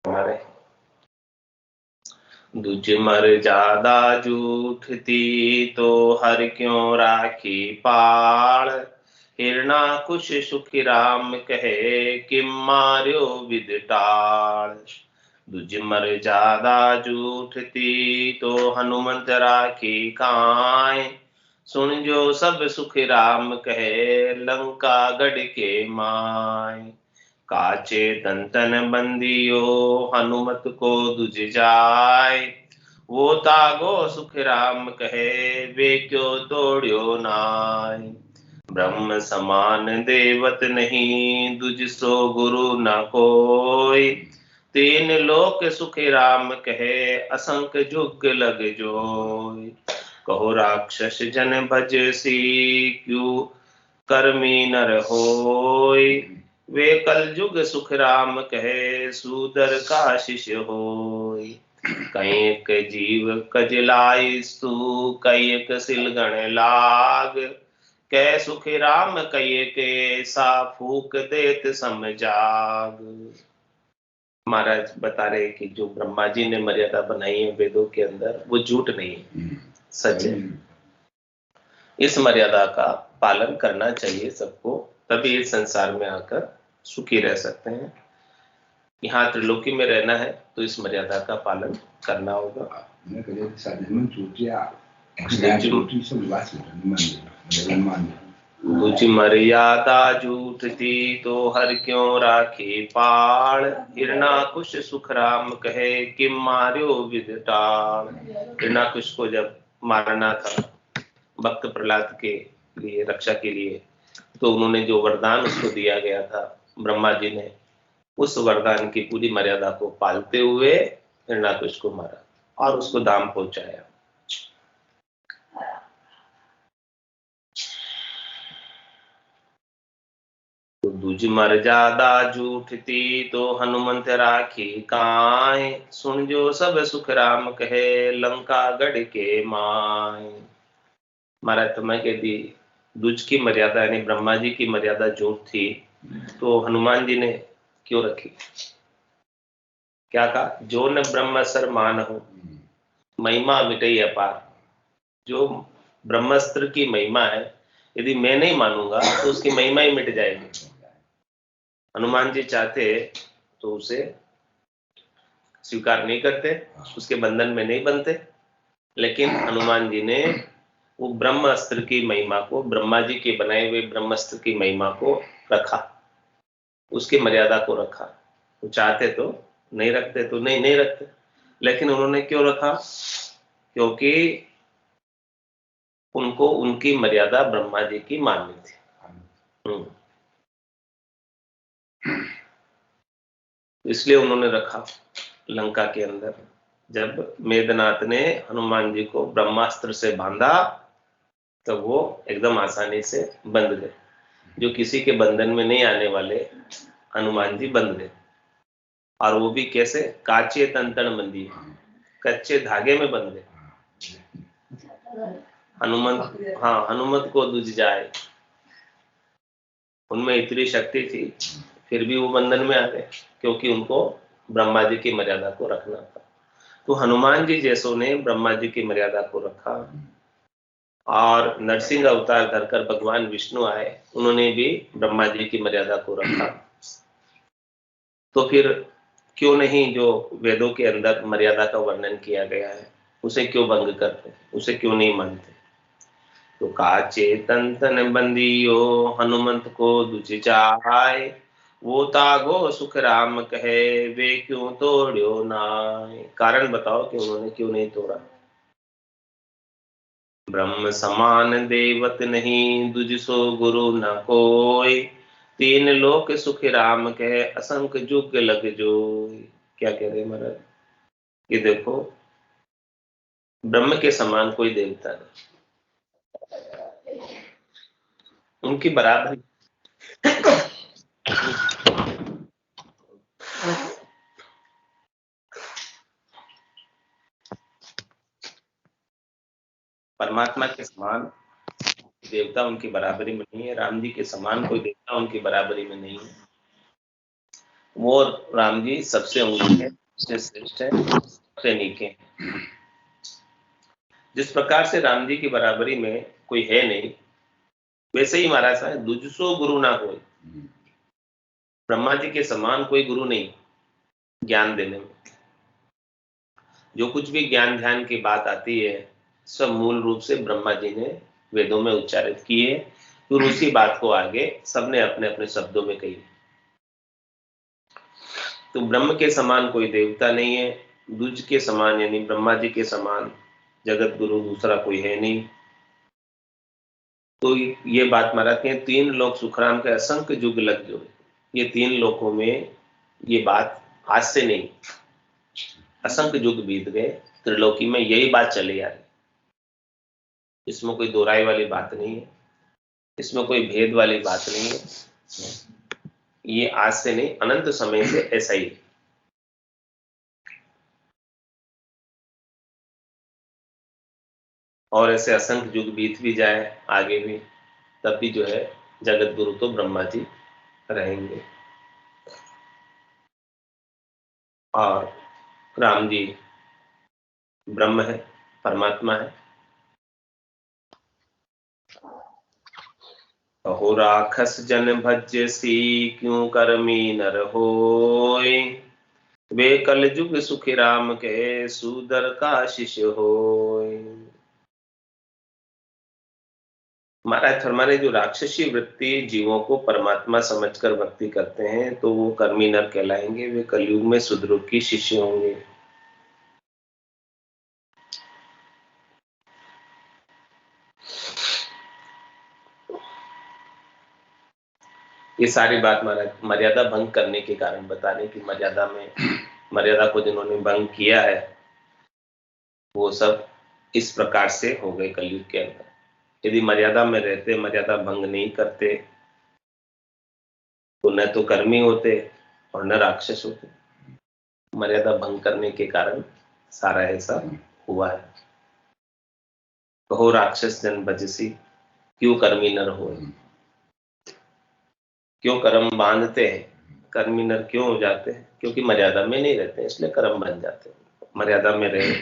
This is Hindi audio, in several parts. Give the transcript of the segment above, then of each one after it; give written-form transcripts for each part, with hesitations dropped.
हमारे दुज मर्यादा जूठती तो हर क्यों राखी पाल। हिरणाकुश सुखी राम कहे किम मार्यो विद टाल। दुज मर्यादा जूठती तो हनुमंत राखी काए। सुन जो सब सुखी राम कहे लंका गढ़ के माय। काचे तंतन बंदियो हनुमत को दुज जाय। वो तागो सुख राम कहे वे क्यों तोड़ियो नाय। ब्रह्म समान देवत नहीं दुज सो गुरु न कोय। तीन लोक सुख राम कहे असंख्य जुग लग जोय। कहो राक्षस जन भज सी क्यों कर्मी नर होय। वे कलयुग सुख राम कहे सूदर का शिष्य होय। कईक जीव कजलाइस्तु कईक सिलगण लाग। कै सुख राम कई के सा फूक देत समझाग। महाराज बता रहे कि जो ब्रह्मा जी ने मर्यादा बनाई है वेदों के अंदर वो झूठ नहीं है, सच है। इस मर्यादा का पालन करना चाहिए सबको, तभी इस संसार में आकर सुखी रह सकते हैं। यहाँ त्रिलोकी में रहना है तो इस मर्यादा का पालन करना होगा। दुज मर्यादा जूठती तो हर क्यों राखी पाल। हिरणाकुश सुख राम कहे किम मार्यो विद टाल। हिरणाकुश को जब मारना था भक्त प्रहलाद के लिए, रक्षा के लिए, तो उन्होंने जो वरदान उसको दिया गया था ब्रह्मा जी ने, उस वरदान की पूरी मर्यादा को पालते हुए हिरणाकुश को मारा और उसको दाम पहुंचाया। तो दुज मर्यादा जूठती तो हनुमंत राखी काए। सुन जो सब सुख राम कहे लंका गढ़ के माय। महाराज तो मैं कहती दुज की मर्यादा यानी ब्रह्मा जी की मर्यादा झूठ थी तो हनुमान जी ने क्यों रखी? क्या कहा? जो न ब्रह्मसर मान हो महिमा मिटई अपार। जो ब्रह्मास्त्र की महिमा है यदि मैं नहीं मानूंगा तो उसकी महिमा ही मिट जाएगी। हनुमान जी चाहते तो उसे स्वीकार नहीं करते, उसके बंधन में नहीं बनते, लेकिन हनुमान जी ने वो ब्रह्मास्त्र की महिमा को, ब्रह्मा जी के बनाए हुए ब्रह्मास्त्र की महिमा को रखा, उसकी मर्यादा को रखा। वो चाहते तो नहीं रखते, तो नहीं रखते, लेकिन उन्होंने क्यों रखा? क्योंकि उनको उनकी मर्यादा ब्रह्मा जी की माननी थी। इसलिए उन्होंने रखा लंका के अंदर। जब मेघनाथ ने हनुमान जी को ब्रह्मास्त्र से बांधा तो वो एकदम आसानी से बंध गए। जो किसी के बंधन में नहीं आने वाले हनुमान जी बंध गए। और वो भी कैसे? काचे तंतन बंदी, कच्चे धागे में बंध गए। हनुमत को दुज जाए, उनमें इतनी शक्ति थी फिर भी वो बंधन में आ गए क्योंकि उनको ब्रह्मा जी की मर्यादा को रखना था। तो हनुमान जी जैसों ने ब्रह्मा जी की मर्यादा को रखा और नरसिंह अवतार धरकर भगवान विष्णु आए, उन्होंने भी ब्रह्मा जी की मर्यादा को रखा। तो फिर क्यों नहीं जो वेदों के अंदर मर्यादा का वर्णन किया गया है उसे क्यों भंग करते, उसे क्यों नहीं मानते? तो काचे तंतन बंदियो हनुमंत को दुज जाय। वो तागो सुख राम कहे वे क्यों तोड़ियो नाय। कारण बताओ कि उन्होंने क्यों नहीं तोड़ा? ब्रह्म समान देवत नहीं दुज सो गुरु न कोय। तीन लोक सुख राम कहे असंख्य जुग लग जोय। क्या कह रहे महाराज? ये देखो, ब्रह्म के समान कोई देवता नहीं, उनकी बराबरी। परमात्मा के समान देवता उनकी बराबरी में नहीं है। राम जी के समान कोई देवता उनकी बराबरी में नहीं है। वो राम जी सबसे ऊंचे हैं, सबसे श्रेष्ठ है, सबसे नीचे हैं। जिस प्रकार से राम जी की बराबरी में कोई है नहीं, वैसे ही महाराज साहब दुजसो गुरु ना कोई, ब्रह्मा जी के समान कोई गुरु नहीं ज्ञान देने में। जो कुछ भी ज्ञान ध्यान की बात आती है सब मूल रूप से ब्रह्मा जी ने वेदों में उच्चारित की है, फिर उसी बात को आगे सबने अपने अपने शब्दों में कही। तो ब्रह्म के समान कोई देवता नहीं है, दुज के समान यानी ब्रह्मा जी के समान जगत गुरु दूसरा कोई है नहीं। तो ये बात महाराज के तीन लोक सुखराम के असंख्य युग लग जो, ये तीन लोकों में ये बात आज से नहीं, असंख्य युग बीत गए, त्रिलोकी में यही बात चली आ रही। इसमें कोई दोहराई वाली बात नहीं है, इसमें कोई भेद वाली बात नहीं है। ये आज से नहीं, अनंत समय से ऐसा ही। और ऐसे असंख्य युग बीत भी जाए आगे भी, तब भी जो है जगत गुरु तो ब्रह्मा जी रहेंगे। और राम जी ब्रह्म है, परमात्मा है। कहो राखस जन भज्य सी, क्यों कर्मी नर होय, वे कल युग सुखी राम के सूदर का शिष्य होय। महाराज फरमाने जो राक्षसी वृत्ति जीवों को परमात्मा समझकर भक्ति करते हैं तो वो कर्मी नर कहलाएंगे, वे कलयुग में शूद्रों की शिष्य होंगे। ये सारी बात महाराज मर्यादा भंग करने के कारण बताने की, मर्यादा में मर्यादा को जिन्होंने भंग किया है वो सब इस प्रकार से हो गए कलयुग के अंदर। यदि मर्यादा में रहते, मर्यादा भंग नहीं करते तो न तो कर्मी होते और न राक्षस होते। मर्यादा भंग करने के कारण सारा ऐसा हुआ है। कहो राक्षस जन भजसी, क्यों कर्मी नर हो। क्यों कर्म बांधते हैं, कर्मी नर क्यों हो जाते हैं, क्योंकि मर्यादा में नहीं रहते इसलिए कर्म बन जाते हैं। मर्यादा में रहे,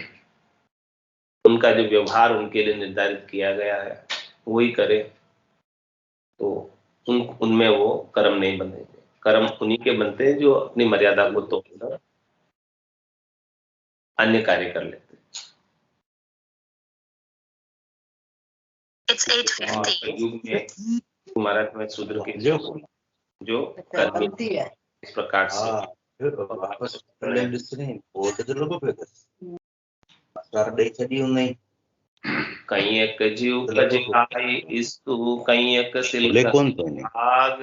उनका जो व्यवहार उनके लिए निर्धारित किया गया है वही करे तो उनमें वो कर्म नहीं बनेंगे। कर्म उन्हीं के बनते हैं जो अपनी मर्यादा को तोड़कर अन्य कार्य कर लेते हैं। It's 8:50. युग में महाराज में शूद्र के जो कर्मी इस प्रकार से कहीं एक जीव कजिहाई स्तु, कहीं एक सिल भाग,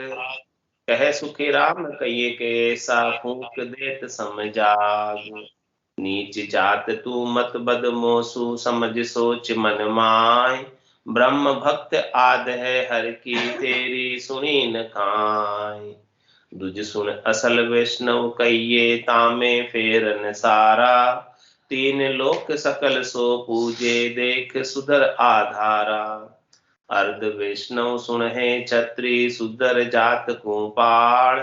कहे सुखी राम कहिए के ऐसा फूंक देत समझाग। नीच जात तू मत बद मोसु, समझ सोच मन माय, ब्रह्म भक्त आद है हर की तेरी सुनी न खाय। दुज सुन असल वैष्णव कहिए तामे फेरन सारा, तीन लोक सकल सो पूजे देख सुधर आधारा। अर्ध वैष्णव सुन है छत्री सुधर जात को पाड़,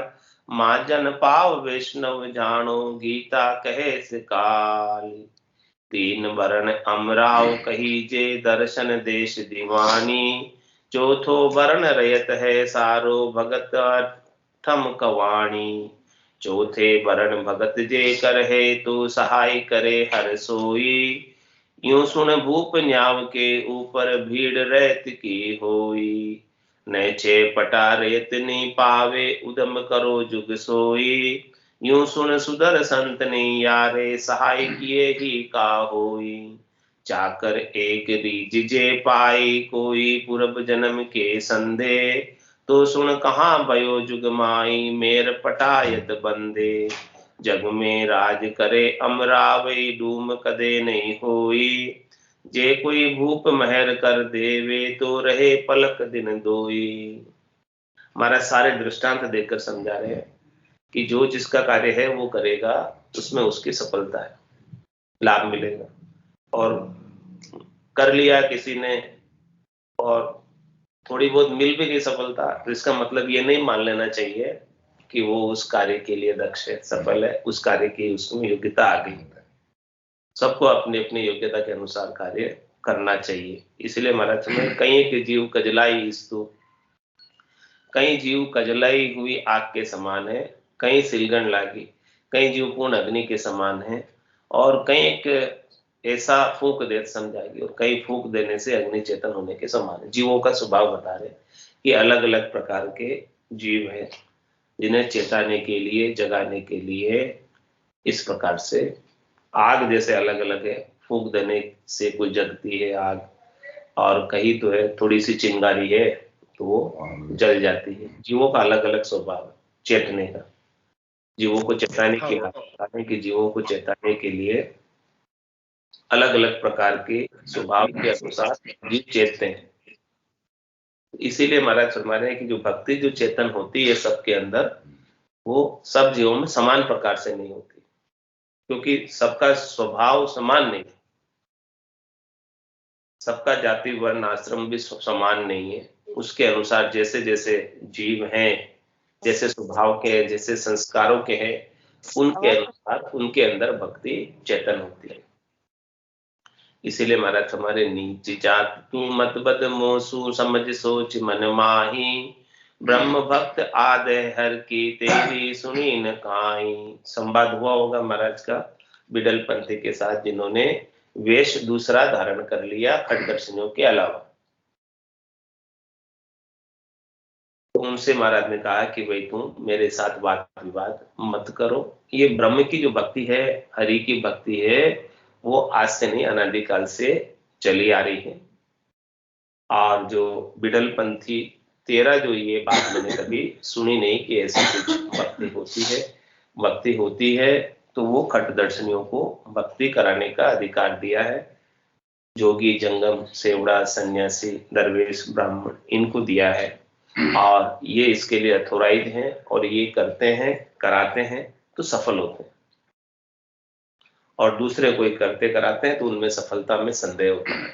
माजन पाव वैष्णव जानो गीता कहे सिकाल। तीन वरण अमराव कहीजे दर्शन देश दीवानी, चौथो वरण रयत है सारो भगत ठम कवाणी। चौथे वरण भगत जे कर है तो सहाय करे हर सोई, यूं सुन भूप न्याव के ऊपर भीड़ रहत की होई। न छे पटा रेतनी पावे उदम करो जुग सोई, यूं सुन सुधर संत ने यारे सहाय किए ही का होई। चाकर एक रीज जे पाई कोई पूर्व जन्म के संदे, तो सुन कहाँ भयो जुग माई मेर पटायत बंदे। जग में राज करे अमरावई डूम कदे नहीं होई, जे कोई भूप महर कर देवे तो रहे पलक दिन दोई। हमारा सारे दृष्टांत देकर समझा रहे हैं कि जो जिसका कार्य है वो करेगा उसमें उसकी सफलता है, लाभ मिलेगा। और कर लिया किसी ने और थोड़ी बहुत मिल भी गई सफलता तो इसका मतलब ये नहीं मान लेना चाहिए कि वो उस कार्य के लिए दक्ष है, सफल है, उस कार्य की उसमें योग्यता आ गई। सबको अपनी अपनी योग्यता के अनुसार कार्य करना चाहिए। इसलिए महाराज में कई के जीव कजलाई स्तूप, कई जीव कजलाई हुई आग के समान है, कई सिलगन लागी, कई जीव पूर्ण अग्नि के समान है, और कई एक ऐसा फूंक दे समझाएगी, और कई फूंक देने से अग्नि चेतन होने के समान है। जीवों का स्वभाव बता रहे कि अलग अलग प्रकार के जीव हैं, जिन्हें चेताने के लिए, जगाने के लिए इस प्रकार से आग जैसे अलग अलग है, फूंक देने से कोई जगती है आग, और कहीं तो है थोड़ी सी चिंगारी है तो वो जल जाती है। जीवों का अलग अलग स्वभाव है चेतने का। जीवों को चेताने की बात बता रहे कि जीवों को चेताने के लिए अलग अलग प्रकार के स्वभाव के अनुसार जीव चेतते हैं। इसीलिए महाराज फरमा रहे हैं कि जो भक्ति जो चेतन होती है सबके अंदर, वो सब जीवों में समान प्रकार से नहीं होती, क्योंकि सबका स्वभाव समान नहीं, सबका जाति वर्ण आश्रम भी समान नहीं है। उसके अनुसार जैसे जैसे जीव हैं, जैसे स्वभाव के हैं, जैसे संस्कारों के हैं, उनके अनुसार उनके अंदर भक्ति चेतन होती है। इसीलिए महाराज हमारे नीच जात तू मत बद मोसू, समझ सोच मन माही, ब्रह्म भक्त आदे हर की तेरी सुनी न काई। संवाद हुआ होगा महाराज का बिडल पंथी के साथ, जिन्होंने वेश दूसरा धारण कर लिया खटदर्शनियों के अलावा। तो उनसे महाराज ने कहा कि भाई तुम मेरे साथ वाद विवाद मत करो। ये ब्रह्म की जो भक्ति है, हरि की भक्ति है, वो आज से नहीं अनादिकाल से चली आ रही है। और जो बिडल पंथी तेरा जो ये बात मैंने कभी सुनी नहीं कि ऐसी कुछ भक्ति होती है। भक्ति होती है तो वो खटदर्शनियों को भक्ति कराने का अधिकार दिया है। जोगी, जंगम, सेवड़ा, सन्यासी, दरवेश, ब्राह्मण, इनको दिया है, और ये इसके लिए अथोराइज हैं, और ये करते हैं, कराते हैं तो सफल होते हैं, और दूसरे कोई करते कराते हैं तो उनमें सफलता में संदेह होता है।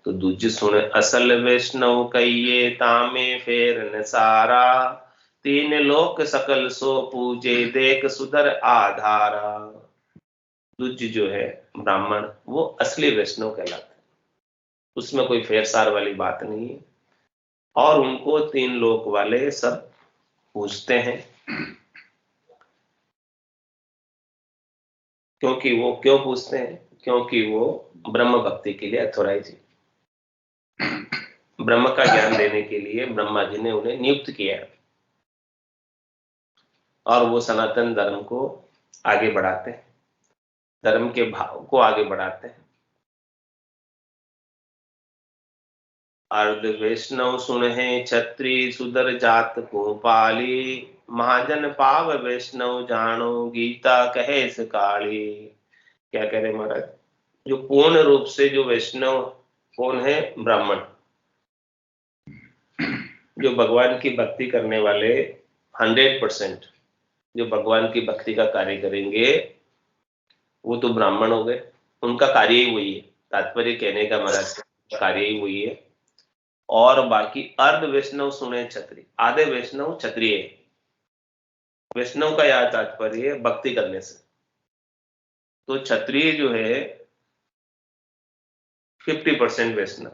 तो दूज सुन असल वैष्णव कहिए, तामे फेर न सारा, तीन लोक सकल सो पूजे, देख सुधर आधारा। दूज जो है ब्राह्मण, वो असली वैष्णव कहलाते हैं, उसमें कोई फेरसार वाली बात नहीं है, और उनको तीन लोक वाले सब पूजते हैं। क्योंकि वो क्यों पूछते हैं? क्योंकि वो ब्रह्म भक्ति के लिए अथोराइज है। ब्रह्म का ज्ञान देने के लिए ब्रह्मा जी ने उन्हें नियुक्त किया, और वो सनातन धर्म को आगे बढ़ाते हैं, धर्म के भाव को आगे बढ़ाते हैं। अर्ध वैष्णव सुनहे छत्री, सुधर जात को पाली, महाजन पाव वैष्णव जानो, गीता कहे सकाली। क्या कह रहे महाराज? जो पूर्ण रूप से जो वैष्णव कौन है? ब्राह्मण, जो भगवान की भक्ति करने वाले 100% जो भगवान की भक्ति का कार्य करेंगे, वो तो ब्राह्मण हो गए। उनका कार्य ही वही है, तात्पर्य कहने का महाराज कार्य ही वही है। और बाकी अर्ध वैष्णव सुने छत्री, आधे वैष्णव क्षत्रिय। वैष्णव का यह तात्पर्य है भक्ति करने से। तो क्षत्रिय जो है 50% वैष्णव,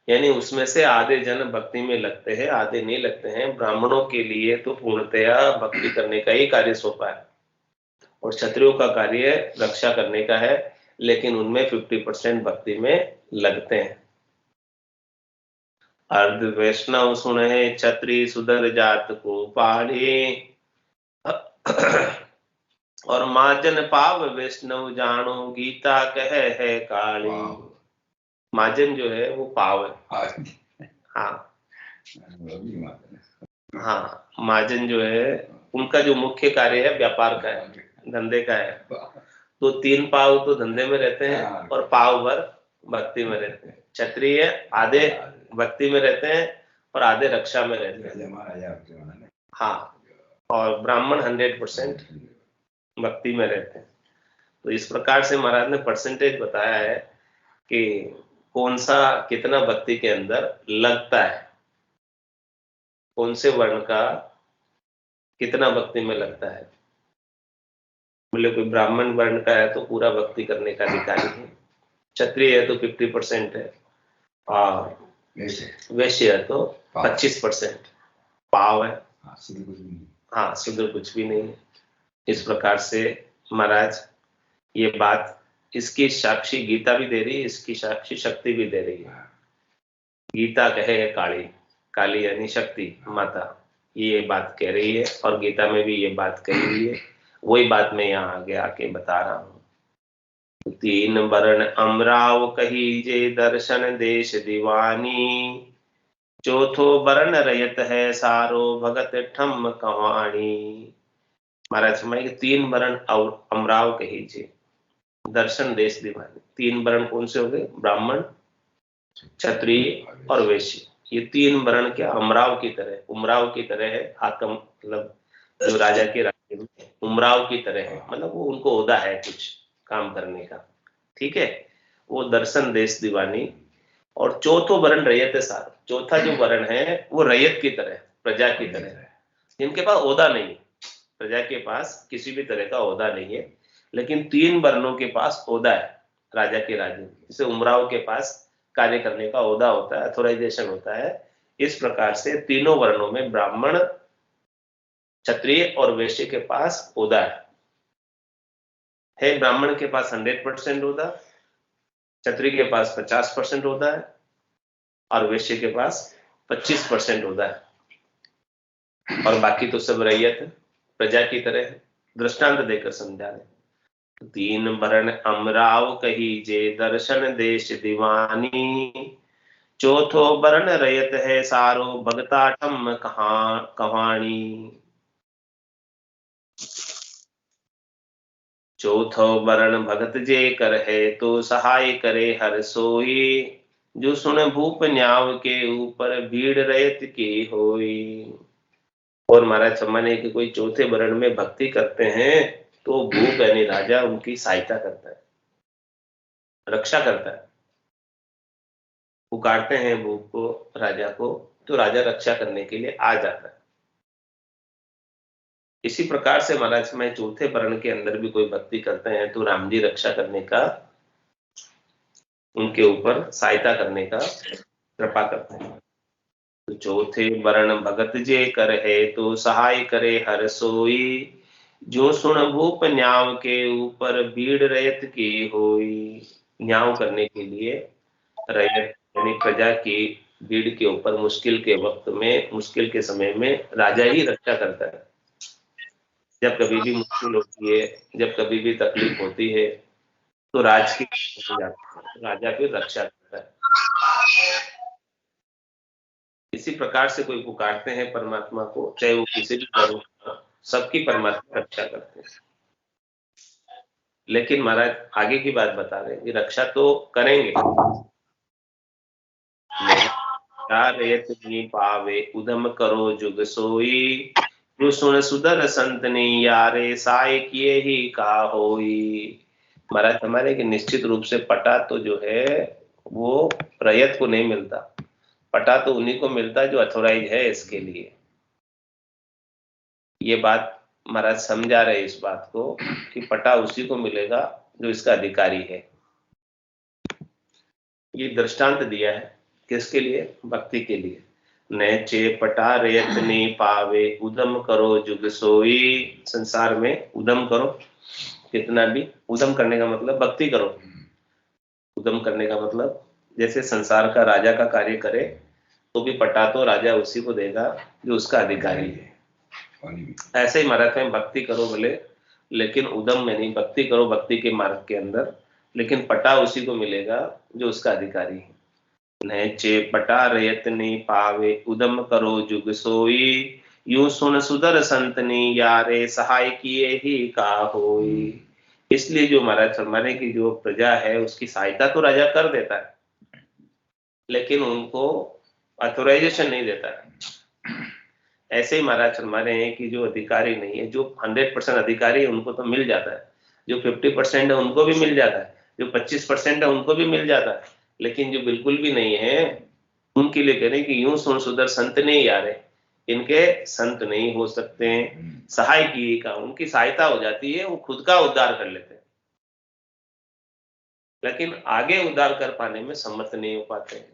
यानी उसमें से आधे जन भक्ति में लगते हैं, आधे नहीं लगते हैं। ब्राह्मणों के लिए तो पूर्णतया भक्ति करने का ही कार्य सौंपा है, और क्षत्रियों का कार्य रक्षा करने का है, लेकिन उनमें 50% भक्ति में लगते हैं। अर्ध वैष्णव सुने क्षत्रिय, सुधर जात को पाली, और माजन पाव वैष्णव जानो, गीता कहे है काली। माजन जो है वो पाव है। हाँ हाँ, महाजन जो है उनका जो मुख्य कार्य है व्यापार का है, धंधे का है। तो 3 पाव तो धंधे में रहते हैं, और पाव भर भक्ति में रहते हैं। क्षत्रिय आधे भक्ति में रहते हैं और आधे रक्षा में रहते हैं। हाँ, और ब्राह्मण 100% भक्ति में रहते हैं। तो इस प्रकार से महाराज ने परसेंटेज बताया है कि कौन सा कितना भक्ति के अंदर लगता है। कौन से वर्ण का कितना भक्ति में लगता है। बोले कोई ब्राह्मण वर्ण का है तो पूरा भक्ति करने का अधिकारी है, क्षत्रिय है तो 50% है, और वैश्य है तो 25% पाव है। हाँ, शूद्र कुछ भी नहीं है। इस प्रकार से महाराज ये बात, इसकी साक्षी गीता भी दे रही है, इसकी साक्षी शक्ति भी दे रही है। गीता कहे काली, काली यानी शक्ति माता, ये बात कह रही है, और गीता में भी ये बात कही हुई है। वही बात मैं यहाँ आगे आके बता रहा हूँ। 3 वर्ण अमराव कही जे दर्शन देश दीवानी, चौथो वर्ण रयत है सारो भगत ठम कहानी। महाराज मैं 3 वर्ण अमराव कही जे दर्शन देश दीवानी। 3 वर्ण कौन से हो गए? ब्राह्मण, क्षत्रिय और वैश्य। ये 3 वर्ण क्या अमराव की तरह, उमराव की तरह है। हाकम मतलब जो राजा के राज्य में उमराव की तरह है, मतलब वो उनको ओहदा है कुछ काम करने का, ठीक है। वो दर्शन देश दीवानी। और चौथो वर्ण रैयत है सारा, चौथा जो वर्ण है वो रैयत की तरह, प्रजा की तरह, जिनके पास ओहदा नहीं है। प्रजा के पास किसी भी तरह का ओहदा नहीं है, लेकिन 3 वर्णों के पास ओहदा है राजा के राज्य में। जैसे उमराव के पास कार्य करने का ओहदा होता है, अथोराइजेशन होता है। इस प्रकार से तीनों वर्णों में ब्राह्मण, क्षत्रिय और वैश्य के पास ओहदा है। ब्राह्मण के पास 100% ओहदा, क्षत्रिय के पास 50% ओहदा है, और वैश्य के पास 25% ओहदा है, और बाकी तो सब रैयत है, प्रजा की तरह है। दृष्टांत देकर समझा रहे। 3 वर्ण अमराव कही जे दर्शन देश दीवानी, चौथो वर्ण रयत है सारो भगता ठम कहानी। चौथो वर्ण भगत जे कर है तो सहाय करे हर सोई, जो सुन भूप न्याव के ऊपर भीड़ रयत की होई। और महाराज सम्माने कि कोई चौथे वर्ण में भक्ति करते हैं तो भूप यानी राजा उनकी सहायता करता है, रक्षा करता है। पुकारते हैं भूप को, राजा को, तो राजा रक्षा करने के लिए आ जाता है। इसी प्रकार से महाराज में चौथे वर्ण के अंदर भी कोई भक्ति करते हैं तो राम जी रक्षा करने का, उनके ऊपर सहायता करने का कृपा करते हैं। तो चौथे वर्ण भगत जे कर है तो सहाय करे हर सोई, जो सुन भूप न्याव के ऊपर भीड़ रयत की होई। न्याव करने के लिए रयत यानी प्रजा की भीड़ के ऊपर मुश्किल के वक्त में, मुश्किल के समय में राजा ही रक्षा करता है। जब कभी भी मुश्किल होती है, जब कभी भी तकलीफ होती है तो राज की राजा फिर रक्षा करता है। इसी प्रकार से कोई पुकारते हैं परमात्मा को, चाहे वो किसी भी धर्म, सबकी परमात्मा रक्षा करते हैं। लेकिन महाराज आगे की बात बता रहे हैं कि रक्षा तो करेंगे, पावे उदम करो जुग सोई, जो सुन सुदर संतनी यारे साय किए ही का होई। महाराज हमारे कि निश्चित रूप से पटा तो जो है वो रैयत को नहीं मिलता, पटा तो उन्हीं को मिलता है जो अथोराइज है इसके लिए। ये बात महाराज समझा रहे इस बात को कि पटा उसी को मिलेगा जो इसका अधिकारी है। ये दृष्टांत दिया है किसके लिए? भक्ति के लिए। नैचे पटा रयतनी पावे उदम करो जुग सोई। संसार में उदम करो, कितना भी उदम करने का मतलब भक्ति करो। उदम करने का मतलब जैसे संसार का राजा का कार्य करे तो भी पटा तो राजा उसी को देगा जो उसका अधिकारी है। ऐसे ही महाराज में भक्ति करो भले, लेकिन उदम में नहीं। भक्ति करो भक्ति के मार्ग के अंदर, लेकिन पटा उसी को मिलेगा जो उसका अधिकारी है। नैचे पटा रयतनी पावे उदम करो जुग सोई, यूं सुन सुदर संतनी यारे सहाय किए ही का होई। इसलिए जो महाराज फरमाने की जो प्रजा है उसकी सहायता तो राजा कर देता है, लेकिन उनको ऑथोराइजेशन नहीं देता है। ऐसे ही महाराज फरमा रहे हैं कि जो अधिकारी नहीं है, जो 100% अधिकारी है उनको तो मिल जाता है, जो 50% है उनको भी मिल जाता है, जो 25% है उनको भी मिल जाता है, लेकिन जो बिल्कुल भी नहीं है उनके लिए कह रहे हैं कि यूं सुन सुदर संत नहीं यारे, इनके संत नहीं हो सकते हैं, सहाय की का उनकी सहायता हो जाती है, वो खुद का उद्धार कर लेते हैं, लेकिन आगे उद्धार कर पाने में सम्मत नहीं हो पाते हैं।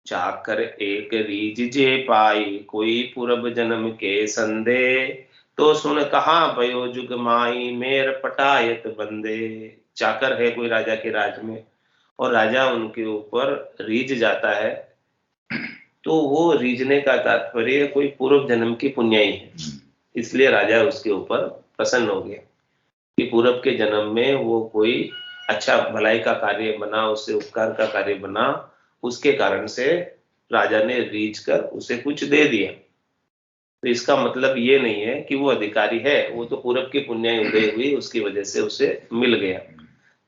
चाकर एक रीझ जे पाई, कोई पूर्व जन्म के संदेह, तो सुन कहाँ भयो जुग माई, मेर पटायत बंदे। चाकर है कोई राजा के राज में, और राजा उनके ऊपर रीझ जाता है, तो वो रीझने का तात्पर्य कोई पूर्व जन्म की पुण्याई है, इसलिए राजा उसके ऊपर प्रसन्न हो गया कि पूर्व के जन्म में वो कोई अच्छा भलाई का कार्य बना, उससे उपकार का कार्य बना, उसके कारण से राजा ने रीझ कर उसे कुछ दे दिया। तो इसका मतलब ये नहीं है कि वो अधिकारी है, वो तो पूरब की पुण्याई उदय हुई, उसकी वजह से उसे मिल गया।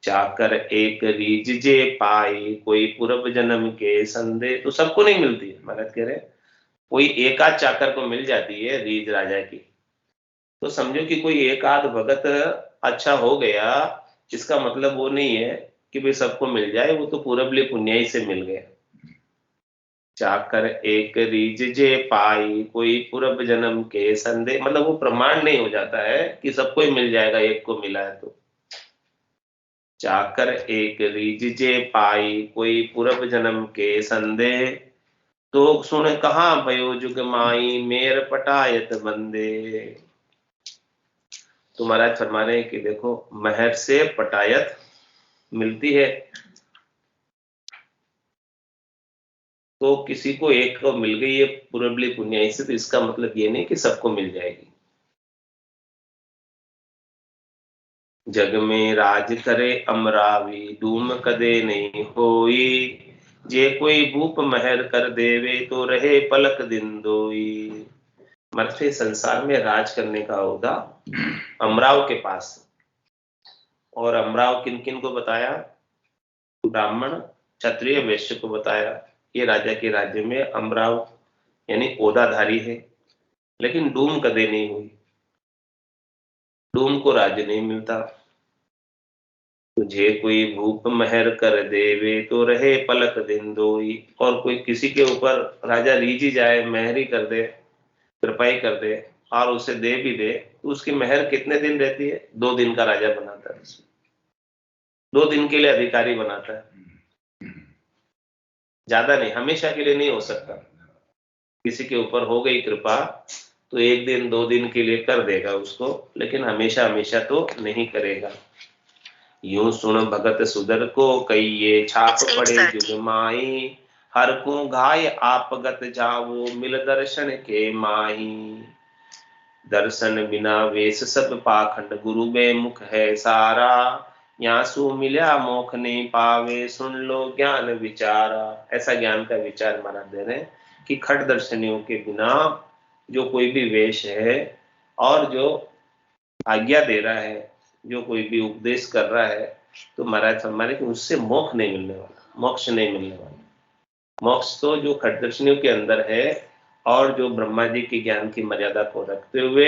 चाकर एक रीझ जे पाई, कोई पूर्व जन्म के संदेह, तो सबको नहीं मिलती है। महाराज कह रहे कोई एक आध चाकर को मिल जाती है रीझ राजा की, तो समझो कि कोई एक आध भगत अच्छा हो गया, इसका मतलब वो नहीं है कि भाई सबको मिल जाए, वो तो पूरबली पुण्याई से मिल गया। चाकर एक रीझ जे पाई, कोई पूर्व जन्म के संदेह, मतलब वो प्रमाण नहीं हो जाता है कि सबको ही मिल जाएगा, एक को मिला है तो। चाकर एक रीझ जे पाई, कोई पूर्व जन्म के संदेह, तो सुन कहाँ भयो जुग माई, मेर पटायत बंदे। तो महाराज फरमा रहे हैं कि देखो, महर से पटायत मिलती है, तो किसी को एक को मिल गई है पूर्वबली पुण्याई से, तो इसका मतलब ये नहीं कि सबको मिल जाएगी। जग में राज करे अमरावी, धूम कदे नहीं होई, जे कोई भूप महर कर देवे, तो रहे पलक दिन दोई। मर्थे संसार में राज करने का ओहदा अमराव के पास, और अमराव किन किन को बताया? ब्राह्मण, क्षत्रिय, वैश्य को बताया। ये राजा के राज्य में अमराव यानी ओदाधारी है, लेकिन डूम कदे नहीं हुई, डूम को राज्य नहीं मिलता। तुझे कोई भूप महर कर देवे, तो रहे पलक दिन दोई। और कोई किसी के ऊपर राजा रीझ ही जाए, महर ही कर दे, कृपाई कर दे, और उसे दे भी दे, तो उसकी महर कितने दिन रहती है? 2 दिन का राजा बनाता है, 2 दिन के लिए अधिकारी बनाता है, ज्यादा नहीं, हमेशा के लिए नहीं हो सकता। किसी के ऊपर हो गई कृपा तो 1 दिन 2 दिन के लिए कर देगा उसको, लेकिन हमेशा हमेशा तो नहीं करेगा। यूं सुन भगत सुदर को कहिए, छाप पड़े जुग माई, हर को घाय आपगत जावो, मिल दर्शन के माही। दर्शन बिना वेश सब पाखंड, गुरु में मुख है सारा, यासु मिल्या मोख नहीं पावे, सुन लो ज्ञान विचारा। ऐसा ज्ञान का विचार माना दे रहे कि खट दर्शनियों के बिना जो कोई भी वेश है, और जो आज्ञा दे रहा है, जो कोई भी उपदेश कर रहा है, तो महाराज फरमाने कि उससे मोक्ष नहीं मिलने वाला, मोक्ष नहीं मिलने वाला। मोक्ष तो जो खटदर्शनियों के अंदर है, और जो ब्रह्मा जी की ज्ञान की मर्यादा को रखते हुए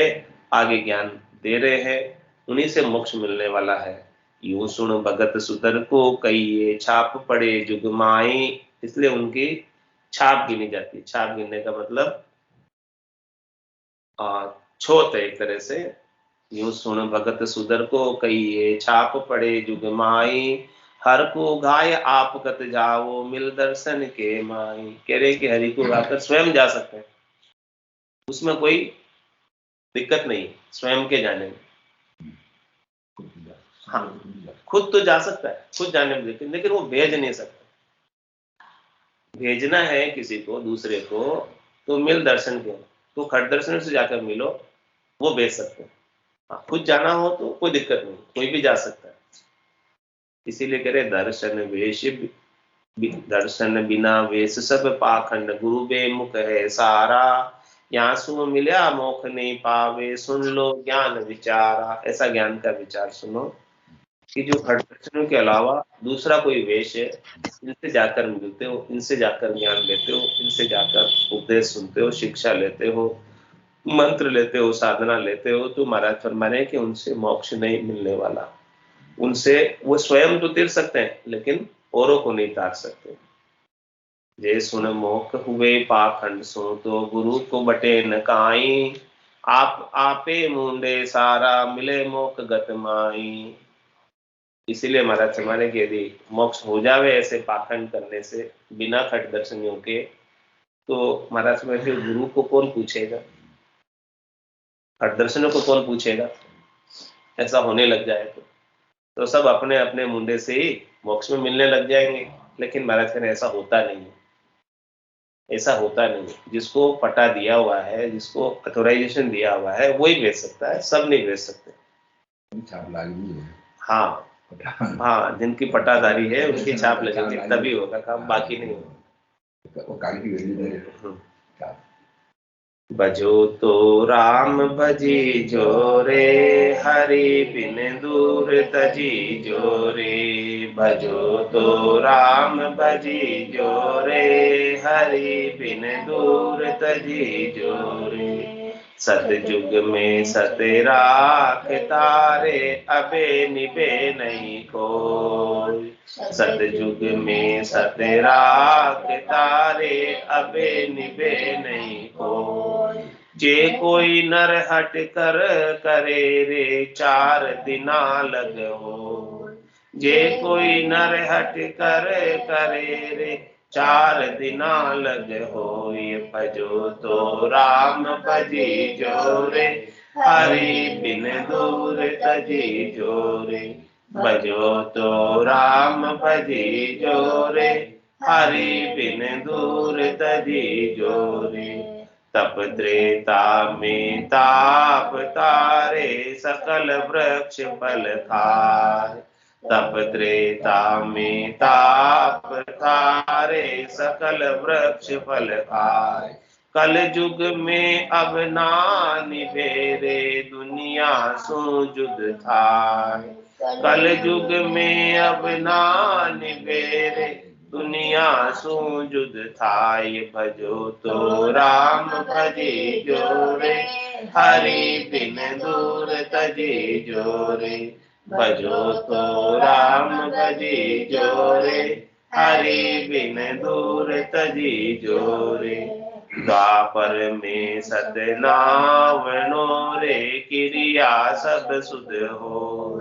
आगे ज्ञान दे रहे हैं, उन्हीं से मोक्ष मिलने वाला है। यूं सुन भगत सुदर को कहिए, छाप पड़े जुग माई, इसलिए उनकी छाप गिनी जाती है। छाप गिनने का मतलब छोत है एक तरह से। यूं सुन भगत सुदर को कहिए, छाप पड़े जुग माई, हर को गाय आप कत जाओ, मिल दर्शन के माई। कह रहे कि हरि को गाकर स्वयं जा सकते हैं, उसमें कोई दिक्कत नहीं, स्वयं के जाने में। हाँ, खुद तो जा सकता है, खुद जाने में, लेकिन वो भेज नहीं सकता। भेजना है किसी को, दूसरे को, तो मिल दर्शन के, तो खट दर्शन से जाकर मिलो, वो भेज सकते हैं। हाँ, खुद जाना हो तो कोई दिक्कत नहीं, कोई भी जा सकता है। इसीलिए कह रहे दर्शन वेश, दर्शन बिना वेश सब पाखंड, गुरु बेमुख है सारा, यहाँ सु मिल्या मोख नहीं पावे, सुन लो ज्ञान विचारा। ऐसा ज्ञान का विचार सुनो कि जो खट दर्शनों के अलावा दूसरा कोई वेश है, इनसे जाकर मिलते हो, इनसे जाकर ज्ञान लेते हो, इनसे जाकर उपदेश सुनते हो, शिक्षा लेते हो, मंत्र लेते हो, साधना लेते हो, तो महाराज फरमा रहे हैं कि उनसे मोक्ष नहीं मिलने वाला। उनसे वो स्वयं तो तिर सकते हैं, लेकिन औरों को नहीं तार सकते। जे सुन मोख हुए पाखंड सो, तो गुरु को बटे न काई। आप आपे मुंडे सारा, मिले मोख गत माई। इसीलिए महाराज माने कि यदि मोक्ष हो जावे ऐसे पाखंड करने से, बिना खट दर्शनियों के, तो महाराज में फिर गुरु को कौन पूछेगा, खट दर्शनों को कौन पूछेगा। ऐसा होने लग जाए तो सब अपने अपने मुंडे से ही मोक्ष में मिलने लग जाएंगे। लेकिन महाराज कहने ऐसा होता नहीं है, ऐसा होता नहीं है। जिसको पट्टा दिया हुआ है, जिसको अथोराइजेशन दिया हुआ है, वही भेज सकता है, सब नहीं भेज सकते। हाँ हाँ, जिनकी पट्टाधारी है उसकी छाप लगेगी तभी होगा काम, बाकी नहीं होगा। भजो तो राम भजी जोरे, हरि बिन दूर तजी जोरे। भजो तो राम भजी जोरे, हरि बिन दूर तजी जोरे। सतयुग में सत राख तारे, अबे निबे नहीं कोई। सतयुग में सत राख तारे, अबे निबे नहीं कोई। जे कोई नर हट कर करे रे, 4 दिना लग हो। जे कोई नर हट कर करे रे, 4 दिना लग होय। भजो तो राम भजी जोरे, हरि बिन दूर तजी जोरे। भजो तो राम भजी जोरे, हरि बिन दूर तजी जोरे। तप त्रेता में ताप तारे, सकल वृक्ष फल खाए। तप त्रेता में ताप तारे, सकल वृक्ष फल खाए। कल युग में अब ना निबेरे, दुनिया सो जुद थाय। कल युग में अब ना निबेरे, दुनिया सो जुद थाय। भजो तो राम भजी जोरे, हरि बिन दूर तजी जोरे। भजो तो राम भजी जोरे, हरि बिन दूर तजी जोरे। द्वापर में सतनावनो रे, क्रिया सब सुध हो।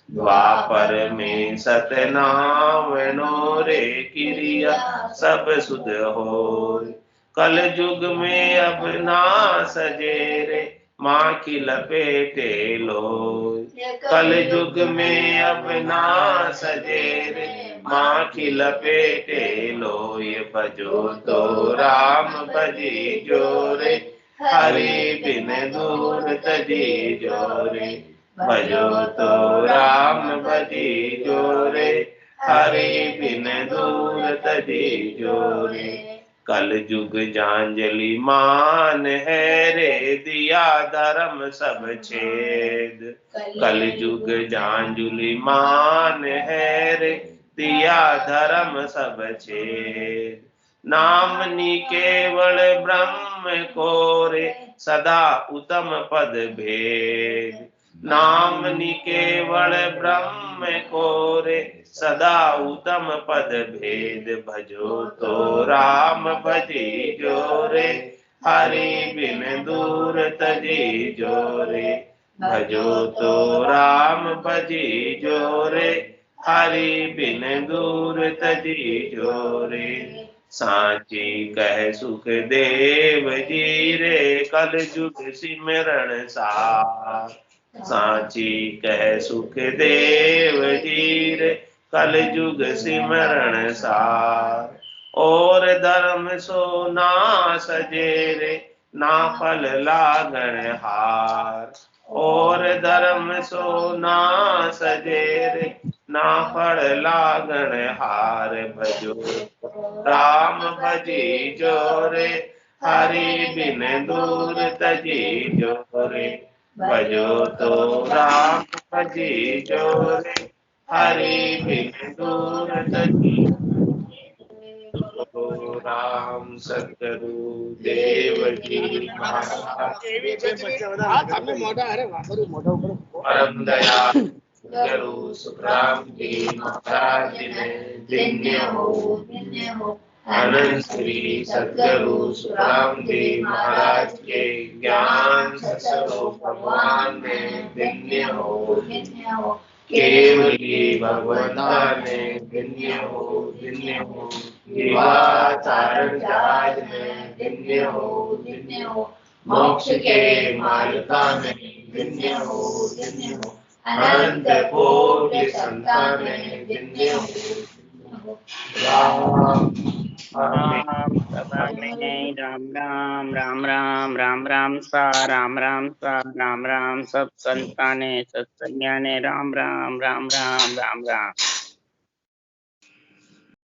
द्वापर में सतनावनो रे, क्रिया सब सुध हो। कल युग में अब ना सजे रे, माँ की लपेटे लो। कल युग में अब ना सजे रे, माँ की लपेटे लो। ये भजो तो राम भजी जोरे, हरि बिन दूर तजी जोरे। भजो तो राम भजी जोरे, हरि बिन दूर तजी जोरे। कल युग जांजलि मान है रे, दिया धर्म सब छेद। कल युग जांजलि मान है रे, दिया धर्म सब छेद। नामनी केवल ब्रह्म को रे, सदा उत्तम पद भेद। नामनी केवल ब्रह्म को रे, सदा उत्तम पद भेद। भजो तो राम भजी जोरे, हरि बिन दूर तजी जोरे। भजो तो राम भजी जोरे, हरि बिन दूर तजी जोरे। साची कह सुख देव जी रे, कल युग सिमरण सार। साची कह सुख देव जी रे, कल युग सिमरण सार। और धर्म सो ना सजे रे, ना फल लागण हार। और धर्म सो ना सजे रे, ना फल लागण हार। भजो राम भजी जोरे, हरि बिन दूर तजी जोरे। भजो तो राम भजी जोरे, हरि बिन दूर तजी। तो राम सतगुरु देव जी महाराज, परम दया गुरु सुखराम जी महाराज ने दिन्य हो। अनंत श्री सद्गुरु सुखराम देव महाराज के ज्ञान सत्स्वरूप भगवान ने धन्य हो केवली भगवंता ने धन्य हो जीवाचारण जहाज में धन्य हो मोक्ष के मालिका में धन्य हो अनंत कोटि संतान में धन्य हो राम राम राम राम राम राम सा राम राम सा राम राम सब संताने सत्संज्ञाने राम राम राम राम राम राम